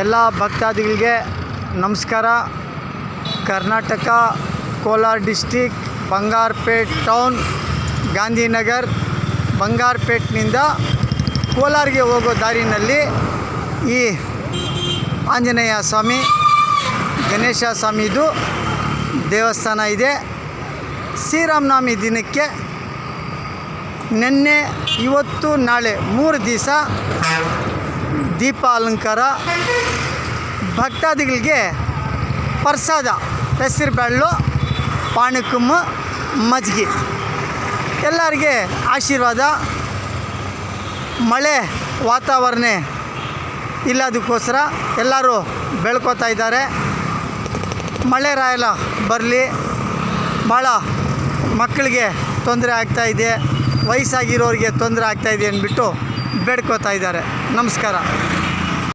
ಎಲ್ಲ ಭಕ್ತಾದಿಗಳಿಗೆ ನಮಸ್ಕಾರ. ಕರ್ನಾಟಕ ಕೋಲಾರ ಡಿಸ್ಟಿಕ್ ಬಂಗಾರಪೇಟ್ ಟೌನ್ ಗಾಂಧಿನಗರ್ ಬಂಗಾರಪೇಟ್ನಿಂದ ಕೋಲಾರಿಗೆ ಹೋಗೋ ದಾರಿನಲ್ಲಿ ಈ ಆಂಜನೇಯ ಸ್ವಾಮಿ ಗಣೇಶ ಸ್ವಾಮಿದು ದೇವಸ್ಥಾನ ಇದೆ. ಶ್ರೀರಾಮನವಮಿ ದಿನಕ್ಕೆ ನಿನ್ನೆ ಇವತ್ತು ನಾಳೆ 3 ದಿವಸ ದೀಪ ಅಲಂಕಾರ, ಭಕ್ತಾದಿಗಳಿಗೆ ಪ್ರಸಾದ ಹೆಸರುಬೇಳೆ, ಪಾನಕಮ್ಮ, ಮಜ್ಜಿಗೆ, ಎಲ್ಲರಿಗೆ ಆಶೀರ್ವಾದ. ಮಳೆ ವಾತಾವರಣ ಇಲ್ಲದಕ್ಕೋಸ್ಕರ ಎಲ್ಲರೂ ಬೆಳ್ಕೋತಾ ಇದ್ದಾರೆ. ಮಳೆ ರಾಯಲ ಬರಲಿ. ಭಾಳ ಮಕ್ಕಳಿಗೆ ತೊಂದರೆ ಆಗ್ತಾಯಿದೆ, ವಯಸ್ಸಾಗಿರೋರಿಗೆ ತೊಂದರೆ ಆಗ್ತಾಯಿದೆ ಅಂದ್ಬಿಟ್ಟು ಬೇಡ್ಕೋತಾ ಇದ್ದಾರೆ. ನಮಸ್ಕಾರ.